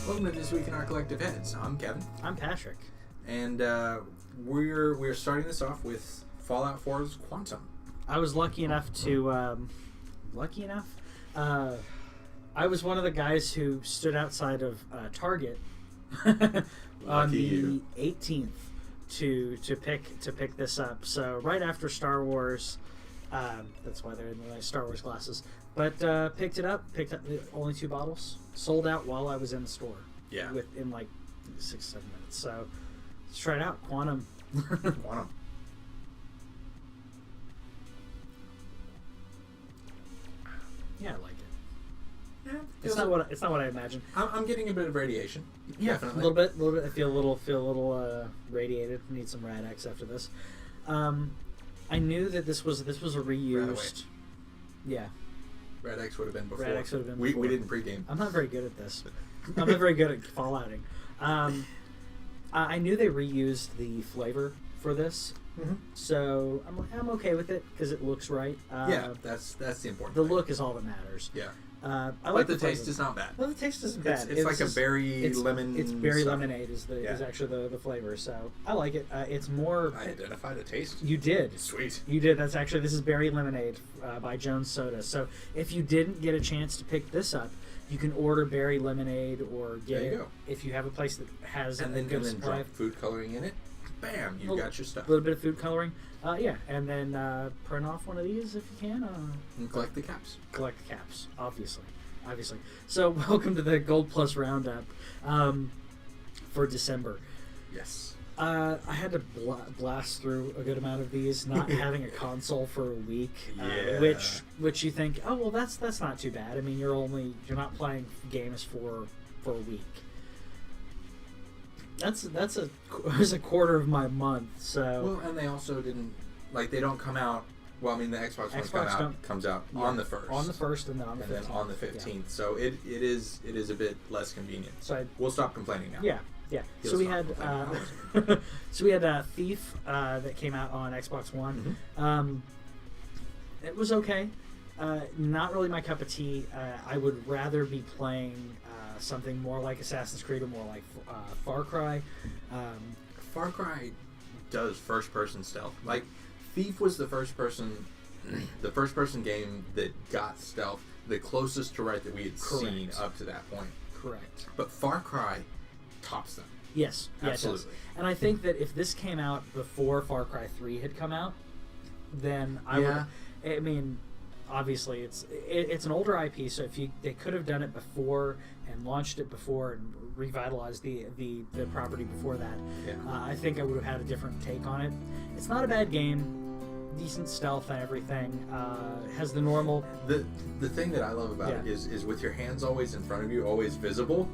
Welcome to This Week in Our Collective Heads. I'm Kevin. I'm Patrick. And we're starting this off with Fallout 4's Quantum. I was lucky enough to... I was one of the guys who stood outside of Target on the 18th to pick this up. So right after Star Wars, that's why they're in the nice Star Wars glasses. But picked up only 2 bottles. Sold out while I was in the store. Yeah. Within like 6-7 minutes. So let's try it out. Quantum. Quantum. Yeah, I like it. Yeah, It's not what I imagined. I'm getting a bit of radiation. Yeah, Definitely. a little bit. I feel a little radiated. Need some Rad-X after this. I knew that this was a reused. Yeah. Rad-X would have been before. Rad-X would have been We before. didn't pregame. I'm not very good at this. I'm not very good at fallouting. I knew they reused the flavor for this, so I'm okay with it because it looks right. Yeah, that's the important The thing. look is all that matters. Yeah. I But like the flavor. taste is not bad. Well, the taste isn't bad. It's like just- a berry lemon. It's berry stuff. lemonade is actually the flavor. So I like it. It's more. I identified the taste. You did. Sweet. You did. This is berry lemonade by Jones Soda. So if you didn't get a chance to pick this up, you can order berry lemonade or get There you it go. if you have a place that has And a then good supply. drop food coloring in it. Bam! You got your stuff. A little bit of food coloring. Yeah, and then print off one of these if you can. And collect the caps. Collect the caps, obviously. So welcome to the Gold Plus Roundup for December. Yes. I had to blast through a good amount of these, not having a console for a week, Yeah. which you think, oh well, that's not too bad. I mean, you're not playing games for a week. It was a quarter of my month. So Well, and they also didn't they don't come out. Well, I mean, the Xbox One comes out on the 1st. On the 1st, and then on the 15th. And then on the 15th. Yeah. So it is a bit less convenient. So we'll stop complaining now. Yeah. He'll So we stop had Thief that came out on Xbox One. It was okay. Not really my cup of tea. I would rather be playing something more like Assassin's Creed or more like Far Cry. Far Cry does first-person stealth. Like Thief was the first-person game that got stealth the closest to right that we had seen up to that point. Correct. But Far Cry tops them. Yes, Absolutely. it does. And I think that if this came out before Far Cry 3 had come out, then I would. I mean, obviously it's an older IP, so they could have done it before and launched it before and revitalized the property before that. Yeah. I think I would have had a different take on it. It's not a bad game. Decent stealth and everything. Has the normal. The thing that I love about it is with your hands always in front of you, always visible.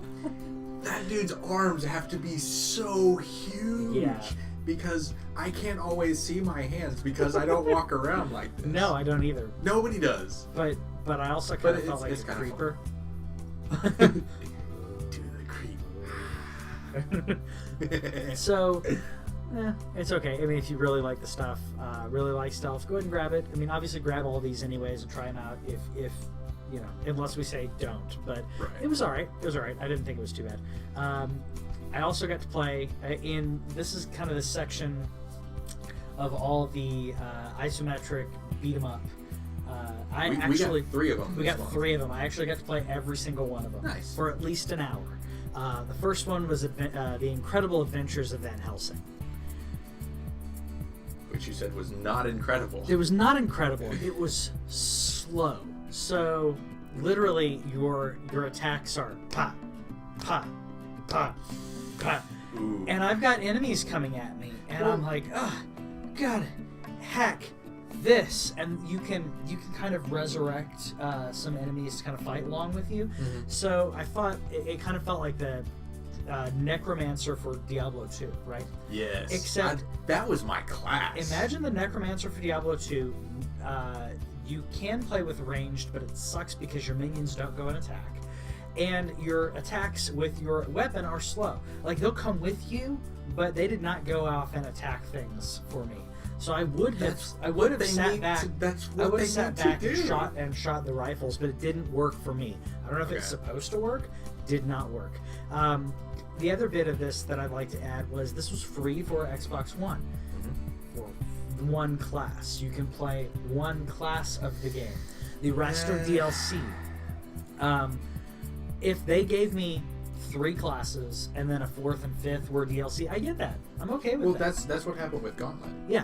That dude's arms have to be so huge. Yeah. Because I can't always see my hands because I don't walk around like this. No, I don't either. Nobody does. But I also kind of felt like it's a kind creeper. Do the creep. So, it's okay. I mean, if you really like the stuff, really like stealth, go ahead and grab it. I mean, obviously grab all these anyways and try them out if you know, unless we say don't. But It was all right. I didn't think it was too bad. I also got to play this is kind of the section of all the isometric beat 'em up. We got 3 of them. We got 3 of them. I actually got to play every single one of them for at least an hour. The first one was The Incredible Adventures of Van Helsing. Which you said was not incredible. It was not incredible. It was slow. So literally your attacks are pop, pop, pop, pop. Ooh. And I've got enemies coming at me, and I'm like, oh, God, heck, this. And you can kind of resurrect some enemies to kind of fight along with you. So I thought it kind of felt like the Necromancer for Diablo 2, right? Yes. Except that was my class. Imagine the Necromancer for Diablo 2. You can play with ranged, but it sucks because your minions don't go and attack. And your attacks with your weapon are slow. Like, they'll come with you, but they did not go off and attack things for me. So I would have sat back. That's I what would they have sat need back to do. and shot the rifles, but it didn't work for me. I don't know if it's supposed to work. Did not work. The other bit of this that I'd like to add was this was free for Xbox One. For one class. You can play one class of the game. The rest are DLC. If they gave me 3 classes and then a 4th and 5th were DLC, I get that. I'm okay with that. Well, that's what happened with Gauntlet. Yeah.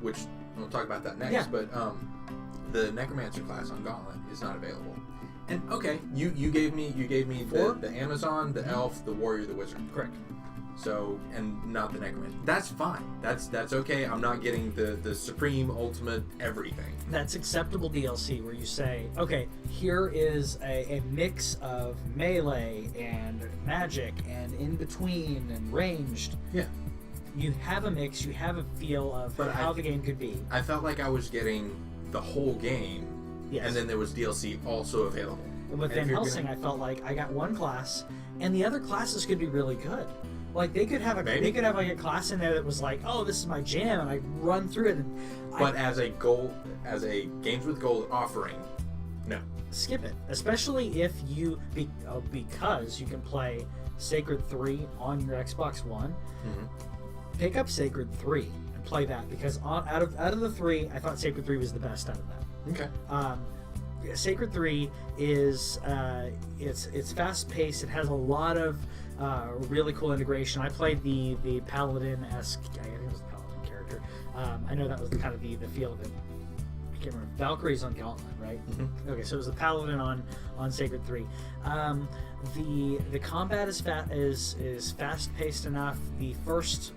Which we'll talk about that next. Yeah. But the Necromancer class on Gauntlet is not available. And okay, you gave me the Amazon, the Elf, the Warrior, the Wizard. Correct. So, and not the Necromancer. That's fine. That's okay. I'm not getting the supreme, ultimate, everything. That's acceptable DLC where you say, okay, here is a mix of melee and magic and in between and ranged. Yeah. You have a mix. You have a feel of how the game could be. I felt like I was getting the whole game. Yes. And then there was DLC also available. With Van Helsing, I felt like I got one class, and the other classes could be really good. Like they could have like a class in there that was like, oh, this is my jam, and I run through it. But as a Games with Gold offering, no. Skip it, especially if because you can play Sacred 3 on your Xbox One. Mm-hmm. Pick up Sacred 3 and play that because out of the 3, I thought Sacred 3 was the best out of that. Okay. Sacred 3 is it's fast paced. It has a lot of really cool integration. I played the Paladin-esque. I think it was the Paladin character. I know that was kind of the feel of it. I can't remember. Valkyrie's on Gauntlet, right? Mm-hmm. Okay, so it was the Paladin on Sacred 3. The combat is fast paced enough. The first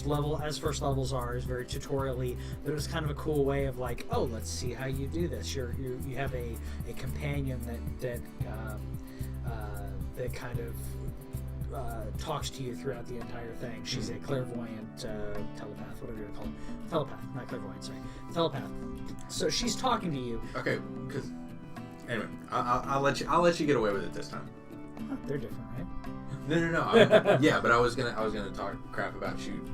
level, as first levels are, is very tutorial-y, but it was kind of a cool way of like, oh, let's see how you do this. You have a companion that kind of talks to you throughout the entire thing. She's a clairvoyant telepath, whatever you call it. Telepath, not clairvoyant, sorry. Telepath. So she's talking to you. Okay, because anyway, I'll let you get away with it this time. Oh, they're different, right? No. Yeah, but I was gonna talk crap about you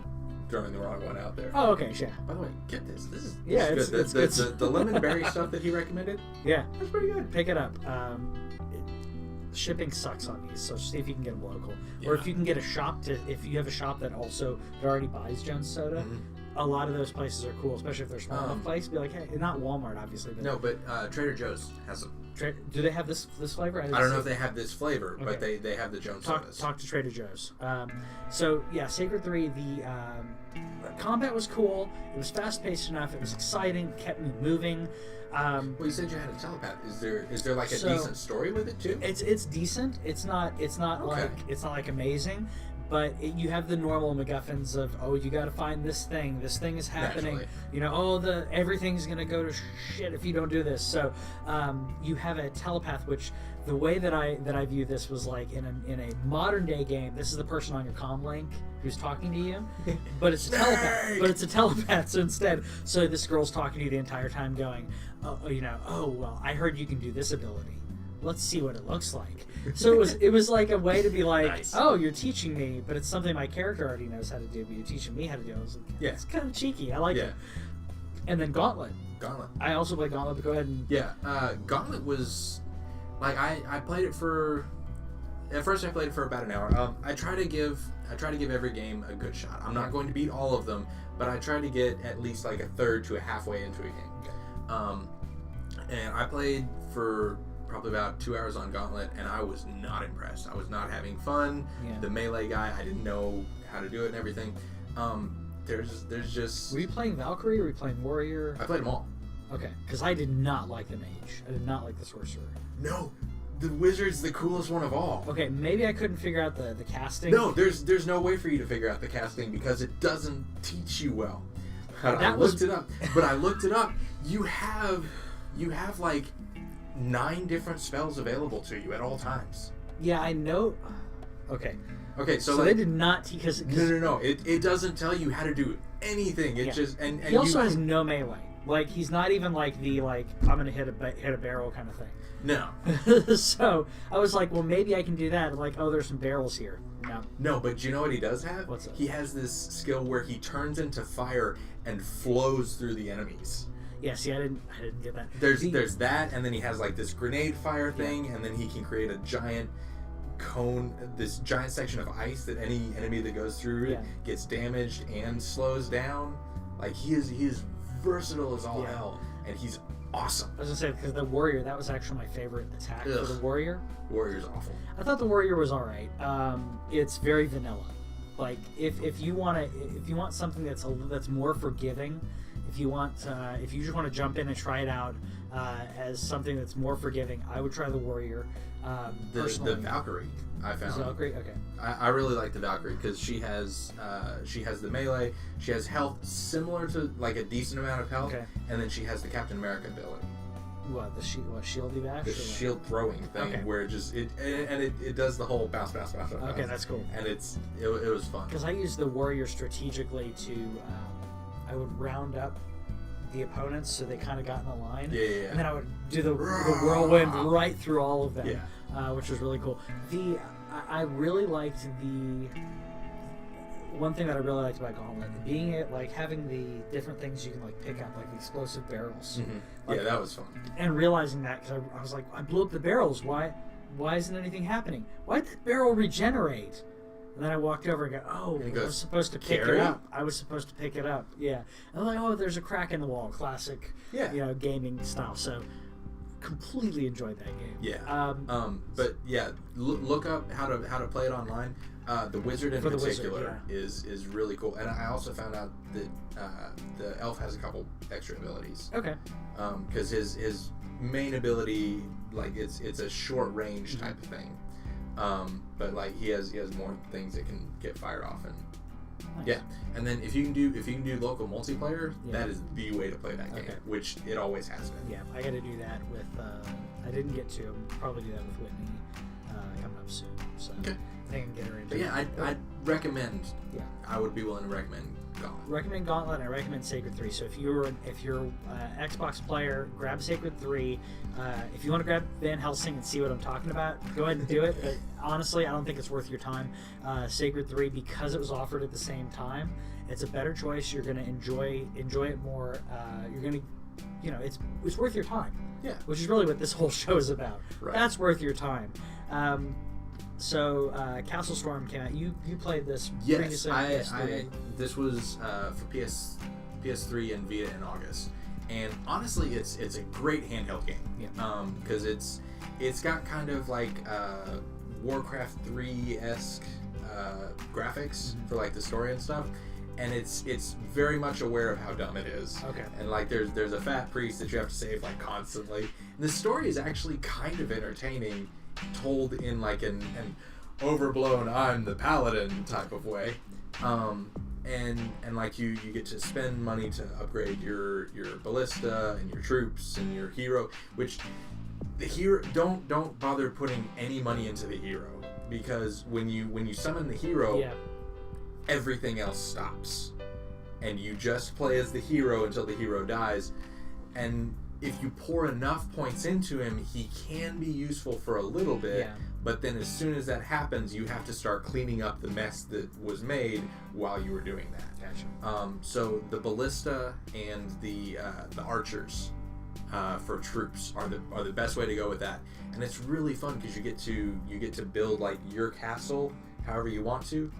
throwing the wrong one out there. Oh, okay, yeah. By the way, get this. This is good. It's good. The lemon berry stuff that he recommended. Yeah, that's pretty good. Pick it up. Shipping sucks on these, so see if you can get them local, or if you can get a shop if you have a shop that already buys Jones Soda. Mm-hmm. A lot of those places are cool, especially if they're small enough place. Be like, hey, not Walmart, obviously. But Trader Joe's has them. Do they have this flavor? I don't know if they have this flavor, but they have the Jones Sodas. Talk to Trader Joe's. So yeah, Sacred 3. The combat was cool. It was fast paced enough. It was exciting. Kept me moving. Well, you said you had a telepath. Is there like a decent story with it too? It's decent. It's not like amazing. But you have the normal MacGuffins of, oh, you got to find this thing. This thing is happening. Naturally. Everything's gonna go to shit if you don't do this. So you have a telepath, which the way that I view this was like in a modern day game. This is the person on your comm link who's talking to you, but it's a telepath. But it's a telepath. So instead, this girl's talking to you the entire time, going, oh well, I heard you can do this ability. Let's see what it looks like. So it was like a way to be like, nice. Oh, you're teaching me, but it's something my character already knows how to do, but you're teaching me how to do it. I was like, it's kind of cheeky. I like it. And then Gauntlet. I also played Gauntlet, but go ahead and... Yeah, Gauntlet was... Like, I played it for... At first I played it for about an hour. I try to give every game a good shot. I'm not going to beat all of them, but I try to get at least like a third to a halfway into a game. And I played for... probably about 2 hours on Gauntlet, and I was not impressed. I was not having fun. Yeah. The melee guy, I didn't know how to do it and everything. There's just... Were you playing Valkyrie or were you playing Warrior? I played them all. Okay, because I did not like the mage. I did not like the sorcerer. No, the wizard's the coolest one of all. Okay, maybe I couldn't figure out the casting. No, there's no way for you to figure out the casting because it doesn't teach you well. I looked it up, but I looked it up. You have like 9 different spells available to you at all times. Yeah, I know. Okay, so like, they did not because no. It doesn't tell you how to do anything. It just and he also has no melee. Like he's not even like the I'm gonna hit a barrel kind of thing. No. So I was like, well, maybe I can do that. Like, oh, there's some barrels here. No. No, but you know what he does have? What's that? He has this skill where he turns into fire and flows through the enemies. Yeah, see, I didn't get that. There's that, and then he has like this grenade fire thing, and then he can create a giant cone, this giant section of ice that any enemy that goes through it gets damaged and slows down. Like he is versatile as all hell, and he's awesome. I was gonna say, because the warrior, that was actually my favorite attack for the warrior. Warrior's awful. I thought the warrior was all right. It's very vanilla. Like if you want something that's more forgiving, if you just want to jump in and try it out as something that's more forgiving, I would try the warrior. The Valkyrie, I found. Valkyrie, okay. I really like the Valkyrie because she has the melee. She has health similar to like a decent amount of health, and then she has the Captain America ability. What the shieldy bash? The shield throwing thing where it does the whole bounce. Okay, that's cool. And it was fun. Because I used the warrior strategically to I would round up the opponents so they kind of got in a line. Yeah. And then I would do the whirlwind right through all of them, which was really cool. I really liked the one thing that I really liked about Gauntlet, being it like having the different things you can like pick up, like the explosive barrels. Mm-hmm. Like, that was fun. And realizing that, because I was like, I blew up the barrels. Why isn't anything happening? Why did the barrel regenerate? And then I walked over and go, I was supposed to pick it up. I was supposed to pick it up. Yeah. And I'm like, there's a crack in the wall. Classic, gaming style. So completely enjoyed that game. Yeah. But yeah, look up how to play it online. The wizard in particular is really cool. And I also found out that the elf has a couple extra abilities. Okay. Because his main ability, like it's a short range type of thing. But like he has more things that can get fired off, and and then if you can do local multiplayer, that is the way to play that game, which it always has been. Yeah, I got to do that with. I didn't get to. I'll probably do that with Whitney coming up soon. So I think I can get her into. But yeah, I'd recommend. Yeah, I would be willing to recommend Gauntlet. Recommend Gauntlet. And I recommend Sacred 3. So if you're Xbox player, grab Sacred 3. If you want to grab Van Helsing and see what I'm talking about, go ahead and do it. But honestly, I don't think it's worth your time. Sacred 3, because it was offered at the same time, it's a better choice. You're going to enjoy it more. You're going to, it's worth your time. Yeah. Which is really what this whole show is about. Right. That's worth your time. So Castle Storm came out. You played this previously on PS3. This was for PS3 and Vita in August. And honestly, it's a great handheld game. Yeah. Because it's got kind of like Warcraft 3-esque graphics for like the story and stuff. And it's very much aware of how dumb it is. Okay. And like there's a fat priest that you have to save like constantly. And the story is actually kind of entertaining, told in like an overblown I'm the paladin type of way. And like you get to spend money to upgrade your ballista and your troops and your hero, which the hero don't bother putting any money into the hero, because when you summon the hero, everything else stops and you just play as the hero until the hero dies. And if you pour enough points into him, he can be useful for a little bit, but then as soon as that happens, you have to start cleaning up the mess that was made while you were doing that. Gotcha. So the ballista and the archers for troops are the best way to go with that, and it's really fun because you get to build like your castle however you want to.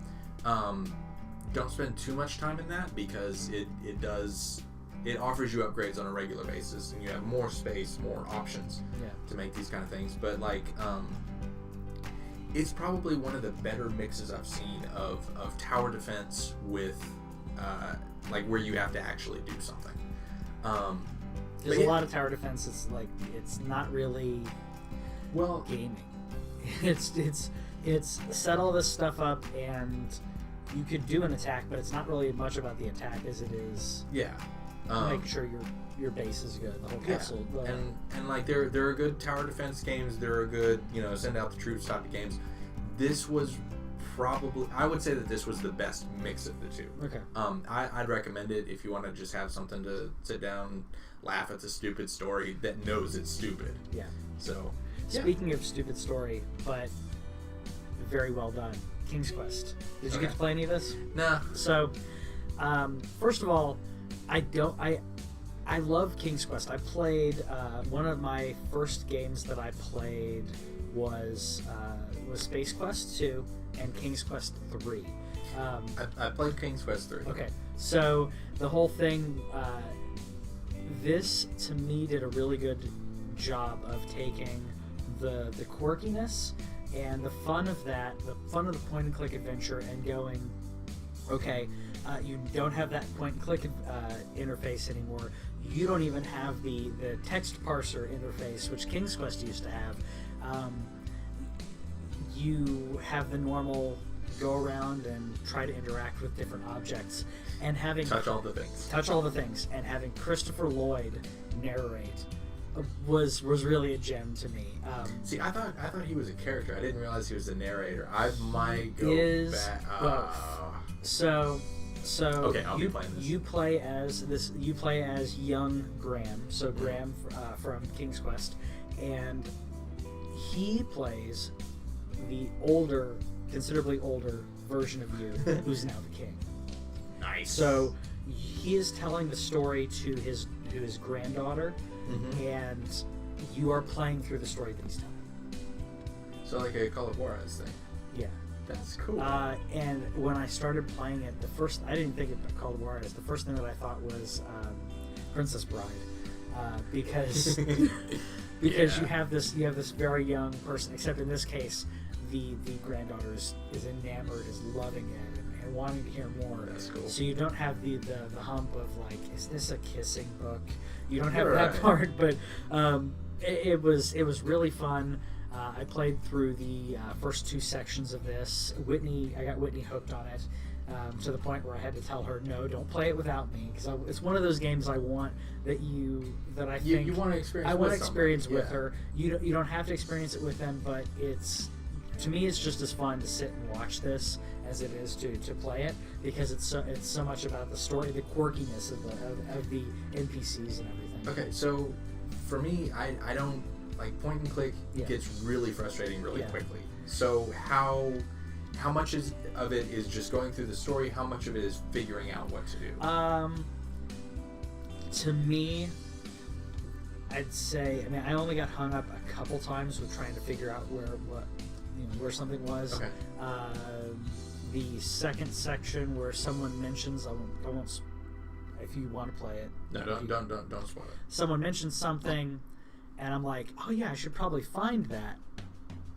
Don't spend too much time in that because it offers you upgrades on a regular basis, and you have more space, more options to make these kind of things. But like, it's probably one of the better mixes I've seen of tower defense with like where you have to actually do something. There's a lot of tower defense. It's not really gaming. It's set all this stuff up, and you could do an attack, but it's not really much about the attack as it is. Make sure your base is good, the whole castle. And like there are good tower defense games. There are good send out the troops type of games. This was probably, I would say that this was the best mix of the two. Okay. I'd recommend it if you want to just have something to sit down and laugh at the stupid story that knows it's stupid. Yeah. So. Speaking of stupid story, but very well done, King's Quest. Did you get to play any of this? Nah. So, first of all, I love King's Quest. I played one of my first games that I played was Space Quest 2 and King's Quest 3. I played King's Quest 3. Okay, so the whole thing, this to me did a really good job of taking the quirkiness and the fun of that, the fun of the point and click adventure, and going, okay, you don't have that point and click interface anymore. You don't even have the text parser interface, which King's Quest used to have. You have the normal go around and try to interact with different objects, and having touch all the things, and having Christopher Lloyd narrate was really a gem to me. See, I thought he was a character. I didn't realize he was a narrator. I might go back. So okay, I'll be playing this. You play as young Graham. So Graham from King's Quest, and he plays the considerably older version of you, who's now the king. Nice. So he is telling the story to his granddaughter, and you are playing through the story that he's telling. So like a Call of Juarez thing. Yeah. That's cool. And when I started playing it, I didn't think it called Juarez. The first thing that I thought was Princess Bride, because you have this very young person. Except in this case, the granddaughter is enamored, is loving it, and wanting to hear more. That's cool. So you don't have the hump of like, is this a kissing book? You don't have that part, but it was really fun. I played through the first 2 sections of this. I got Whitney hooked on it to the point where I had to tell her, no, don't play it without me, because it's one of those games I want I think you want to experience. I want to experience with her. You don't have to experience it with them, but to me it's just as fun to sit and watch this as it is to play it, because it's so much about the story, the quirkiness of the NPCs and everything. Okay, so for me, I don't. Like, point and click gets really frustrating really quickly. So how much of it is just going through the story? How much of it is figuring out what to do? To me, I'd say, I only got hung up a couple times with trying to figure out where something was. Okay. The second section where someone mentions, I won't. If you want to play it, no, don't spoil it. Someone mentions something. And I'm like, oh yeah, I should probably find that.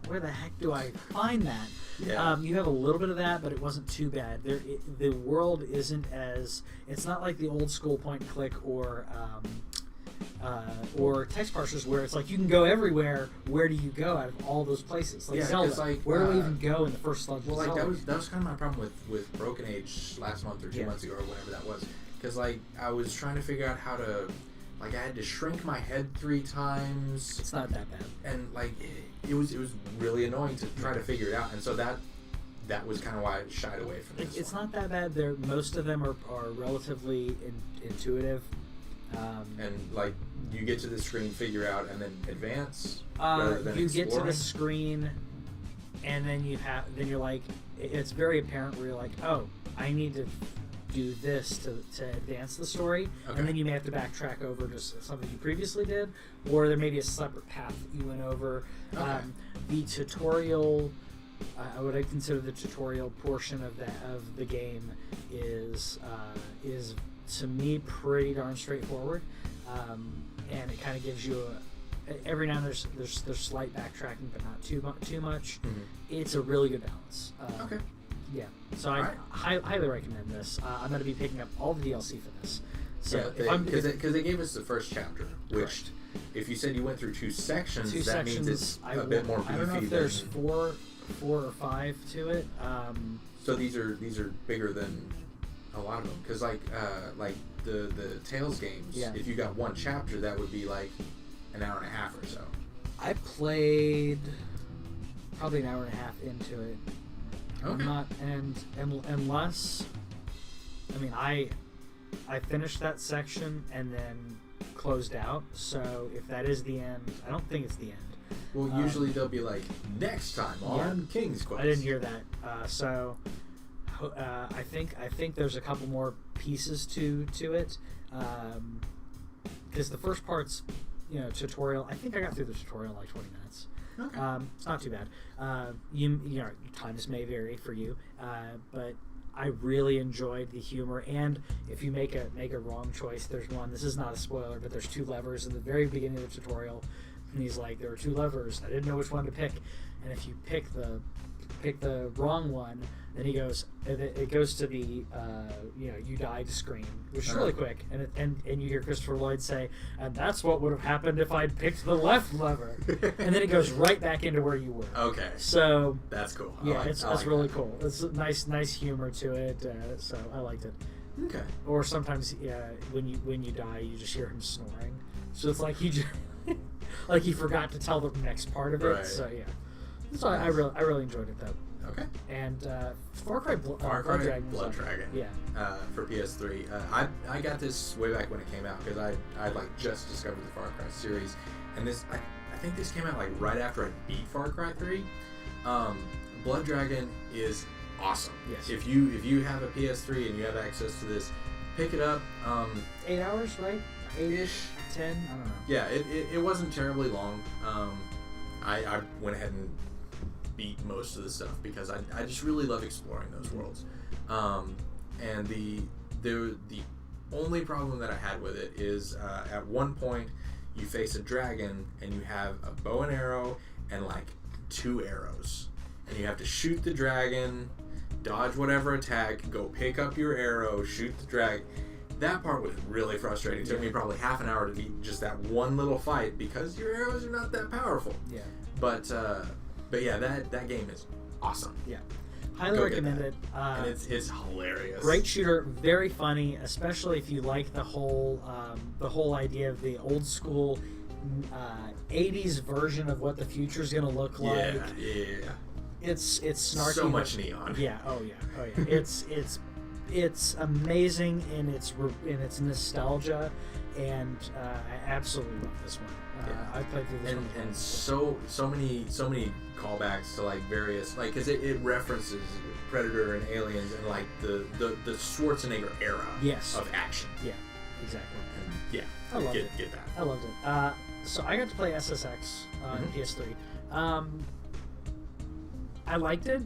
Where the heck do I find that? Yeah. You have a little bit of that, but it wasn't too bad. The world isn't as... It's not like the old school point and click or text parsers where it's like you can go everywhere. Where do you go out of all those places? Like Zelda. Where do we even go in the first Zelda? Well, like that was kind of my problem with Broken Age last month or 2 months ago or whatever that was. Because like I was trying to figure out how to... Like, I had to shrink my head 3 times. It's not that bad. And, like, it was really annoying to try to figure it out. And so that was kind of why I shied away from this. It's not that bad. Most of them are relatively intuitive. And, like, you get to the screen, figure out, and then advance rather than you exploring. Get to the screen, and then you're like, it's very apparent where you're like, oh, I need to do this to advance the story, and then you may have to backtrack over to something you previously did, or there may be a separate path that you went over. The tutorial, I would consider the tutorial portion of the game is to me pretty darn straightforward, and it kind of gives you every now and then there's slight backtracking, but not too much. Mm-hmm. It's a really good balance. Yeah, so I highly recommend this. I'm going to be picking up all the DLC for this. So because they gave us the first chapter, which if you said you went through 2 sections, means it's a bit more beefy. I don't know if there's 4 or 5 to it. So these are bigger than a lot of them, because like the Tales games, if you got 1 chapter, that would be like an hour and a half or so. I played probably an hour and a half into it. Okay. I'm not, and unless, I finished that section and then closed out. So if that is the end, I don't think it's the end. Well, usually they'll be like, next time on King's Quest. I didn't hear that. So I think there's a couple more pieces to it, because the first part's tutorial. I think I got through the tutorial in like 20 minutes. Okay. It's not too bad. Your times may vary for you, but I really enjoyed the humor. And if you make a wrong choice, there's one. This is not a spoiler, but there's 2 levers in the very beginning of the tutorial, and he's like, there are 2 levers. I didn't know which one to pick, and if you pick the wrong one, then it goes to the you died screen, which is really quick, and you hear Christopher Lloyd say, and that's what would have happened if I'd picked the left lever, and then it goes right back into where you were. Okay. So that's cool. It's really cool. It's a nice humor to it, so I liked it. Okay. Or sometimes when you die, you just hear him snoring, so it's like he just like he forgot to tell the next part of it. Right. So yeah. So I really enjoyed it though. Okay. And Far Cry Blood Dragon. Yeah. For PS3. I got this way back when it came out because I like just discovered the Far Cry series, and this I think this came out like right after I beat Far Cry 3. Blood Dragon is awesome. Yes. If you have a PS3 and you have access to this, pick it up. 8 hours, right? 8-ish, 10. I don't know. Yeah, it wasn't terribly long. I went ahead and beat most of the stuff because I just really love exploring those worlds. And the only problem that I had with it is at one point you face a dragon and you have a bow and arrow and like 2 arrows, and you have to shoot the dragon, dodge whatever attack, go pick up your arrow, shoot the dragon. That part was really frustrating. It took me probably half an hour to beat just that one little fight because your arrows are not that powerful. Yeah. But yeah, that game is awesome. Yeah. Highly recommend it. And it's hilarious. Great shooter, very funny, especially if you like the whole idea of the old school 80s version of what the future is going to look like. Yeah. It's snarky. So much neon. Yeah. Oh yeah. It's amazing in its nostalgia, and I absolutely love this one. I played through this one, and so many callbacks to like various because it references Predator and Aliens and like the Schwarzenegger era of action. Yeah, exactly. And I loved it. Get that. I loved it. So I got to play SSX on PS3. I liked it.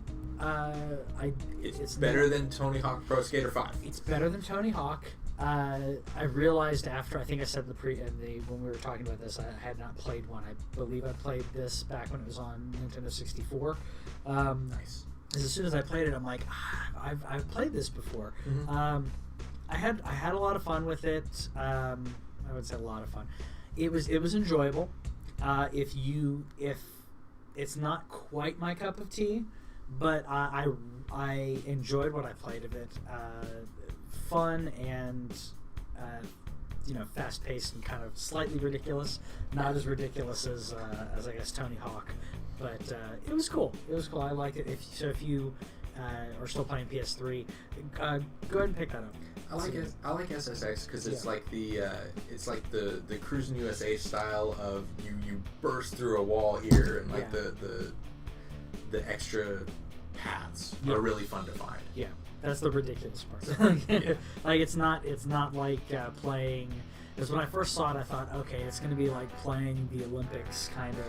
It's better than Tony Hawk Pro Skater 5. It's better than Tony Hawk. I realized after, I think I said when we were talking about this, I had not played one. I believe I played this back when it was on Nintendo 64. Nice. As soon as I played it, I'm like, I've played this before. Mm-hmm. I had a lot of fun with it. I would say a lot of fun. It was enjoyable. If it's not quite my cup of tea, but I enjoyed what I played of it. Fun and fast-paced and kind of slightly ridiculous. Not as ridiculous as I guess Tony Hawk, but it was cool. I liked it. If you are still playing PS3, go ahead and pick that up. I like SSX because it's like the Cruising USA style of you burst through a wall here, and like the extra paths are really fun to find. Yeah. That's the ridiculous part. Like it's not like playing. Because when I first saw it, I thought, okay, it's going to be like playing the Olympics kind of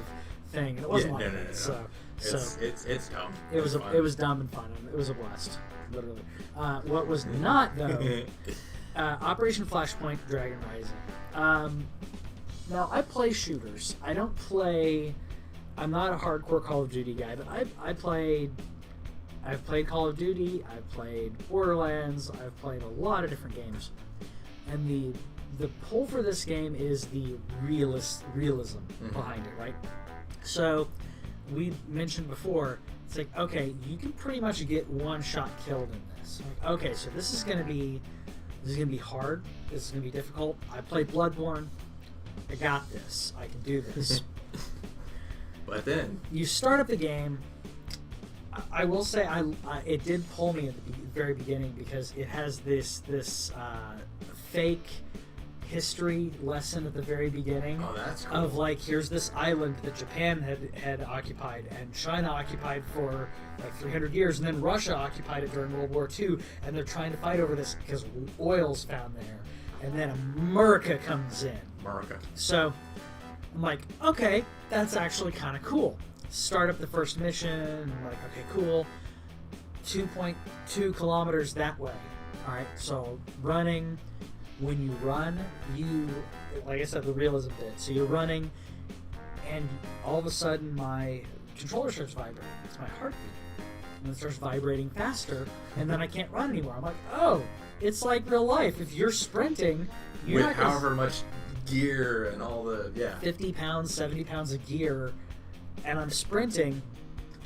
thing. And it wasn't like that. So it's dumb. It was dumb and fun. It was a blast, literally. What was not though, Operation Flashpoint: Dragon Rising. Now I play shooters. I don't play. I'm not a hardcore Call of Duty guy, but I've played Call of Duty, I've played Borderlands, I've played a lot of different games. And the pull for this game is the realism behind it, right? So, we mentioned before, it's like, okay, you can pretty much get one shot killed in this. Like, okay, so this is gonna be hard, this is gonna be difficult. I played Bloodborne, I got this, I can do this. But then you start up the game. I will say it did pull me at the very beginning because it has this fake history lesson at the very beginning. Oh, that's cool. Of like, here's this island that Japan had occupied, and China occupied for like 300 years, and then Russia occupied it during World War II, and they're trying to fight over this because oil's found there, and then America comes in. America. So I'm like, okay, that's actually kind of cool. Start up the first mission. I'm like, okay, cool. 2.2 kilometers that way. All right, so running. When you run, like I said, the realism bit. So you're running, and all of a sudden my controller starts vibrating. It's my heartbeat. And it starts vibrating faster, and then I can't run anymore. I'm like, oh, it's like real life. If you're sprinting, you're with however much gear and all the 50 pounds, 70 pounds of gear, and I'm sprinting,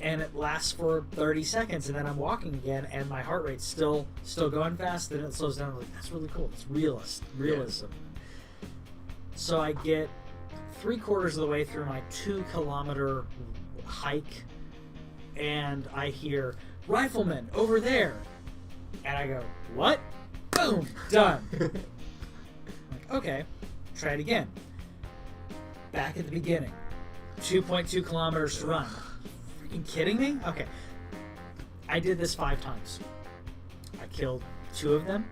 and it lasts for 30 seconds, and then I'm walking again, and my heart rate's still going fast, and it slows down. I'm like, that's really cool. It's realism. Yeah. So I get 3/4 of the way through my 2-kilometer hike, and I hear, "Rifleman, over there!" And I go, "What?" Boom! Done. I'm like, okay, try it again. Back at the beginning. 2.2 kilometers to run. Freaking kidding me? Okay. I did this 5 times. I killed 2 of them.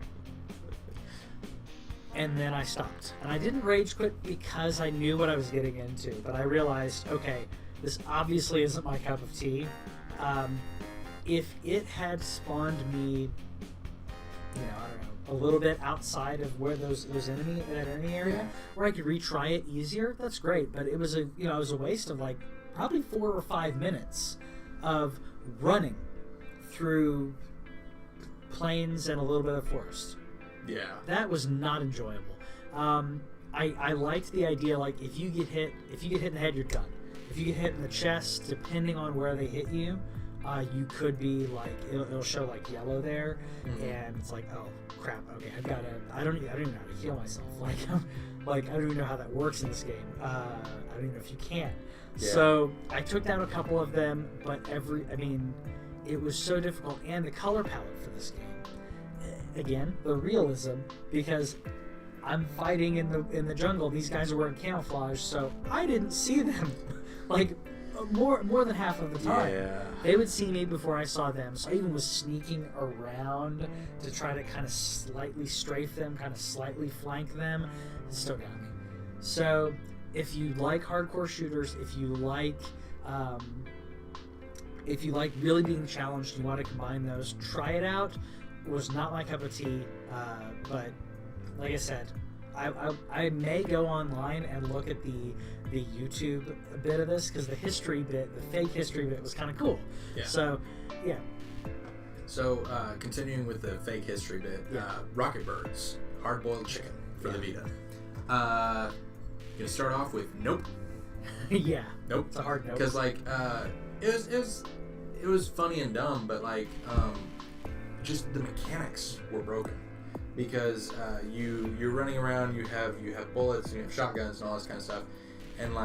And then I stopped. And I didn't rage quit because I knew what I was getting into. But I realized, okay, this obviously isn't my cup of tea. If it had spawned me, I don't know, a little bit outside of where those enemy area where I could retry it easier, that's great. But it was it was a waste of like probably 4 or 5 minutes of running through plains and a little bit of forest. Yeah. That was not enjoyable. I liked the idea, like, if you get hit in the head, you're done. If you get hit in the chest, depending on where they hit you, you could be like, it'll show like yellow there, and it's like, oh crap, okay, I don't even know how to heal myself. Like I don't even know how that works in this game. I don't even know if you can. Yeah. So I took down a couple of them, but it was so difficult, and the color palette for this game, again, the realism, because I'm fighting in the jungle. These guys are wearing camouflage, so I didn't see them. Like more than half of the time. Yeah. They would see me before I saw them, so I even was sneaking around to try to kind of slightly strafe them, kind of slightly flank them. It still got me. So if you like hardcore shooters, if you like really being challenged, you want to combine those, try it out. It was not my cup of tea, but like I said, I may go online and look at the YouTube bit of this, because the history bit, the fake history bit, was kind of cool. Yeah. So, yeah. So, continuing with the fake history bit, Rocketbirds, Hardboiled chicken for the Vita. Gonna start off with nope. Yeah. Nope. It's a hard nope. Because it was funny and dumb, but just the mechanics were broken. Because you're running around, you have bullets, and you have shotguns and all this kind of stuff, and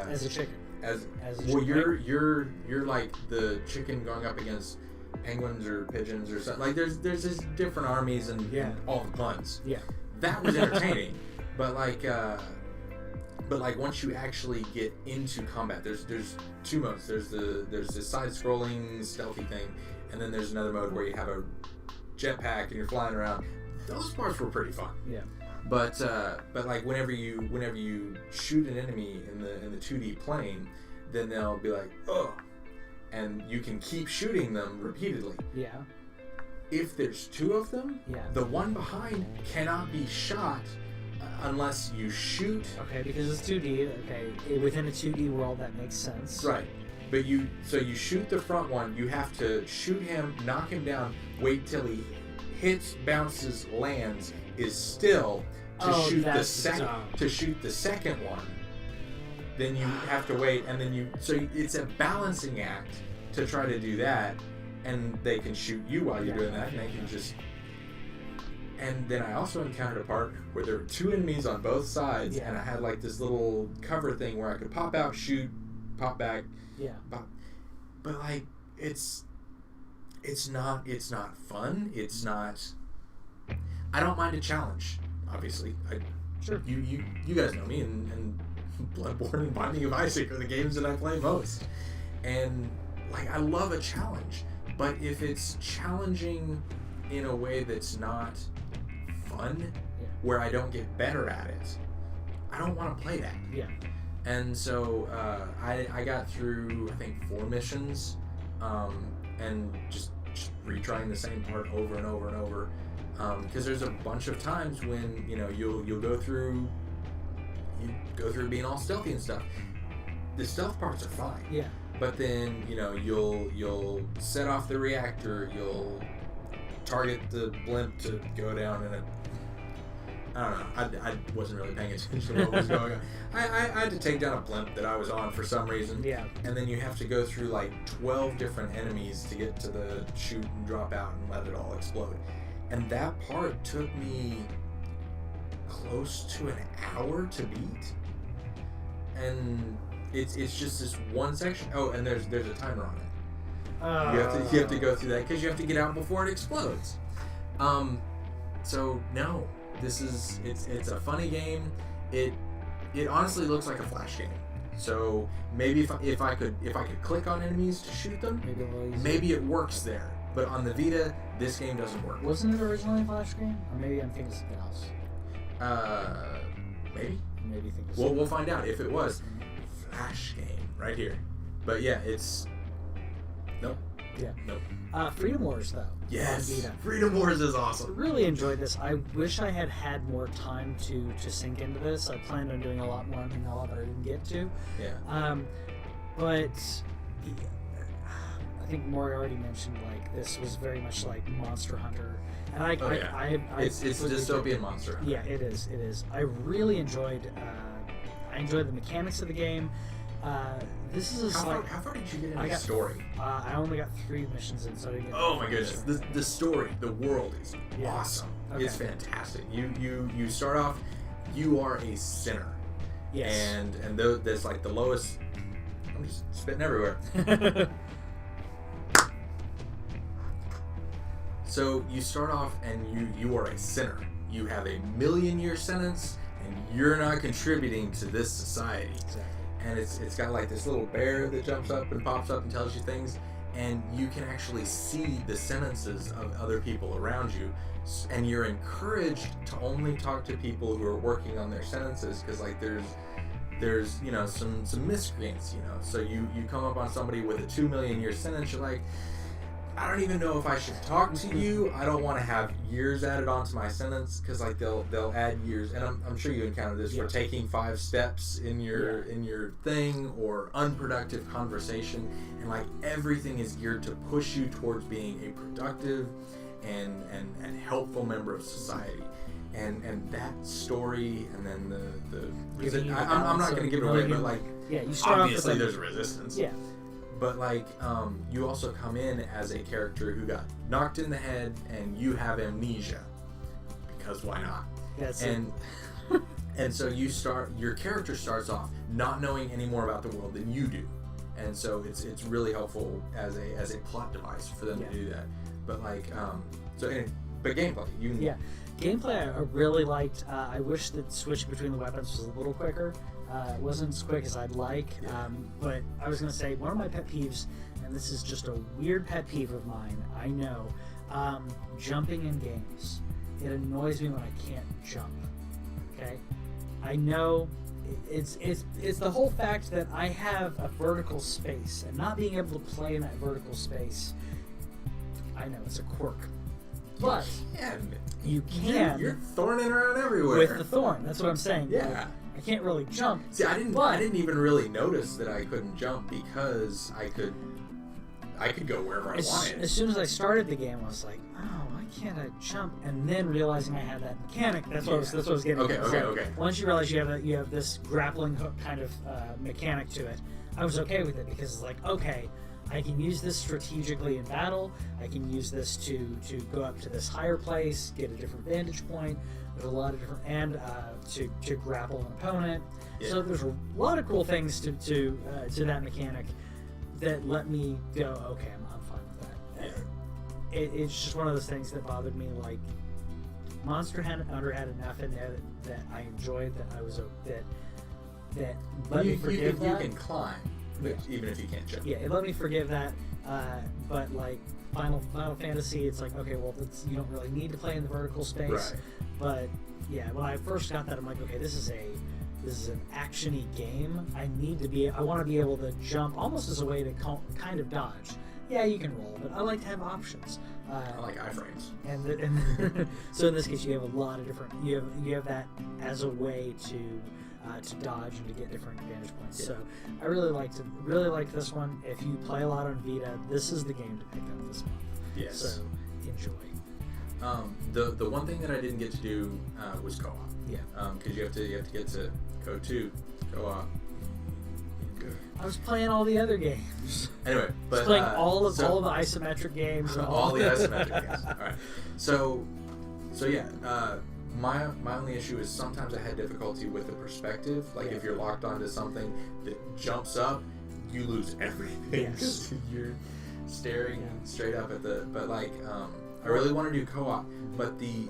as a chicken. As well, you're like the chicken going up against penguins or pigeons or something. Like there's this different armies and all the puns. Yeah, that was entertaining, but once you actually get into combat, there's 2 modes. There's this side-scrolling stealthy thing, and then there's another mode where you have a jetpack and you're flying around. Those parts were pretty fun. Yeah. But whenever you shoot an enemy in the 2D plane, then they'll be like, oh, and you can keep shooting them repeatedly. Yeah. If there's 2 of them, the one behind cannot be shot unless you shoot. Okay, because it's 2D. Okay, within a 2D world, that makes sense. Right. But you shoot the front one. You have to shoot him, knock him down, wait till he hits, bounces, lands, is still to shoot the second one. Then you have to wait, and then it's a balancing act to try to do that, and they can shoot you while you're doing that, and they can just. And then I also encountered a part where there were 2 enemies on both sides, and I had like this little cover thing where I could pop out, shoot, pop back. Yeah. But it's not fun. It's not. I don't mind a challenge. Obviously, Sure. You guys know me, and Bloodborne and Binding of Isaac are the games that I play most. And like, I love a challenge, but if it's challenging in a way that's not fun, where I don't get better at it, I don't want to play that. Yeah. And so I got through, I think, 4 missions, and just retrying the same part over and over and over, because there's a bunch of times when you'll go through being all stealthy and stuff. The stealth parts are fine. Yeah. But then you'll set off the reactor, you'll target the blimp to go down in a. I don't know. I wasn't really paying attention to what was going on. I had to take down a blimp that I was on for some reason. Yeah. And then you have to go through like 12 different enemies to get to the chute and drop out and let it all explode. And that part took me close to an hour to beat. And it's just this one section. Oh, and there's a timer on it. You have to go through that because you have to get out before it explodes. So no. It's a funny game. It honestly looks like a Flash game. So maybe if I could click on enemies to shoot them, maybe it works there. But on the Vita, this game doesn't work. Wasn't it originally a Flash game? Or maybe I'm thinking something else. Maybe. Maybe think. We'll find out if it was Flash game right here. But yeah, it's nope. Yeah. Nope. Freedom Wars, though. Yes. Freedom Wars is awesome. I really enjoyed this. I wish I had more time to sink into this. I planned on doing a lot more in vanilla, but I didn't get to. Yeah. But I think Maury already mentioned, like, this was very much like Monster Hunter. And it's dystopian Monster Hunter. Yeah, it is. It is. I really enjoyed the mechanics of the game. This is how far did you get into the story? I only got 3 missions in, so I didn't get. Oh my goodness! The story, the world is Yeah. awesome. Okay. It's fantastic. You start off, you are a sinner. Yes. And there's like the lowest. I'm just spitting everywhere. So you start off and you are a sinner. You have a 1,000,000-year sentence, and you're not contributing to this society. Exactly. And it's got like this little bear that jumps up and pops up and tells you things, and you can actually see the sentences of other people around you, and you're encouraged to only talk to people who are working on their sentences, because like there's some miscreants, so you come up on somebody with a 2,000,000-year sentence, you're like, I don't even know if I should talk to you. I don't want to have years added onto my sentence, because like they'll add years, and I'm sure you encountered this for taking 5 steps in your thing, or unproductive conversation, and like everything is geared to push you towards being a productive and helpful member of society. And that story, and then I'm not going to give it away, but like you start obviously off with there's a resistance. Yeah. But like, you also come in as a character who got knocked in the head, and you have amnesia, because why not? That's and so your character starts off not knowing any more about the world than you do, and so it's really helpful as a plot device for them to do that. But like, but gameplay, gameplay I really liked. I wish that switching between the weapons was a little quicker. It wasn't as quick as I'd like, but I was going to say, one of my pet peeves, and this is just a weird pet peeve of mine, I know, jumping in games. It annoys me when I can't jump, okay? I know it's the whole fact that I have a vertical space, and not being able to play in that vertical space, I know, it's a quirk. But you can. You're thorning around everywhere. With the thorn, that's what I'm saying. Yeah. Like, I can't really jump. See, I didn't even really notice that I couldn't jump, because I could go wherever I wanted. As soon as I started the game, I was like, oh, why can't I jump? And then realizing I had that mechanic, that's what I was getting. Okay. Once you realize you have this grappling hook kind of mechanic to it, I was okay with it, because it's like, okay, I can use this strategically in battle. I can use this to go up to this higher place, get a different vantage point. There's a lot of different, and to grapple an opponent. Yeah. So there's a lot of cool things to that mechanic that let me go, okay, I'm fine with that. Yeah. It's just one of those things that bothered me, like, Monster Hunter had enough in there that I enjoyed, that I was that let me forgive that. You can climb, even if you can't jump. Yeah, it let me forgive that. But like Final Fantasy, it's like, okay, well, you don't really need to play in the vertical space. Right. But yeah, when I first got that, I'm like, okay, this is an actiony game. I want to be able to jump almost as a way to kind of dodge. Yeah, you can roll, but I like to have options. I like iframes. And so in this case, you have a lot of different. You have that as a way to dodge and to get different vantage points. Yeah. So I really liked this one. If you play a lot on Vita, this is the game to pick up this month. Yes. So enjoy. The one thing that I didn't get to do was co-op. Yeah. Because you have to get to Code 2 co-op. I was playing all the other games. Anyway, but playing all of the isometric games. all the isometric games. All right. So yeah. My only issue is sometimes I had difficulty with the perspective. Like if you're locked onto something that jumps up, you lose everything. Yes. You're staring straight up at the. But like, I really want to do co-op, but the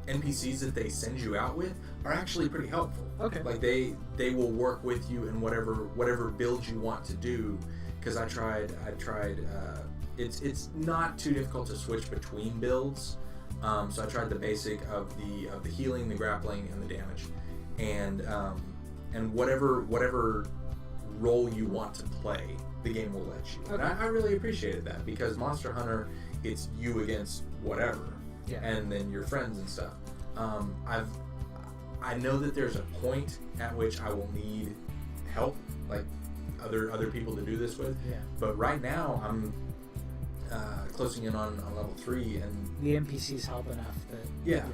NPCs that they send you out with are actually pretty helpful. Okay. Like they will work with you in whatever build you want to do. Because I tried. It's not too difficult to switch between builds. So I tried the basic of the healing, the grappling, and the damage, and whatever role you want to play, the game will let you. Okay. And I really appreciated that because Monster Hunter, it's you against whatever, and then your friends and stuff. I know that there's a point at which I will need help, like other people to do this with. Yeah. But right now I'm closing in on level 3, and the NPCs help enough that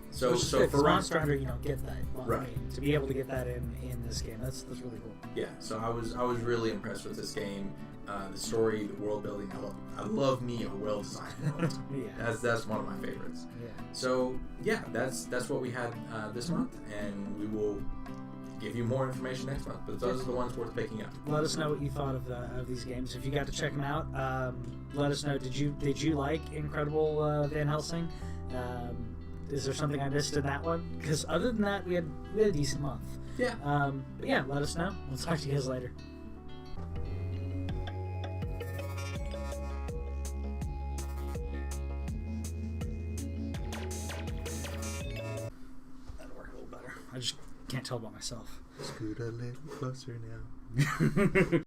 So for Monster Hunter, you don't get that. Right. I mean, to be able to get that in this game, that's really cool. Yeah. So I was really impressed with this game. The story, the world building. I love me a well designed world. Yeah. That's one of my favorites. Yeah. So yeah, that's what we had this month, and we will give you more information next month. But those are the ones worth picking up. Let us know what you thought of these games. If you got to check them out, let us know. Did you like Incredible Van Helsing? Is there something I missed in that one? Because other than that, we had a decent month. Yeah. But yeah, let us know. We'll talk to you guys later. That'll work a little better. I just can't tell by myself. Scoot a little closer now.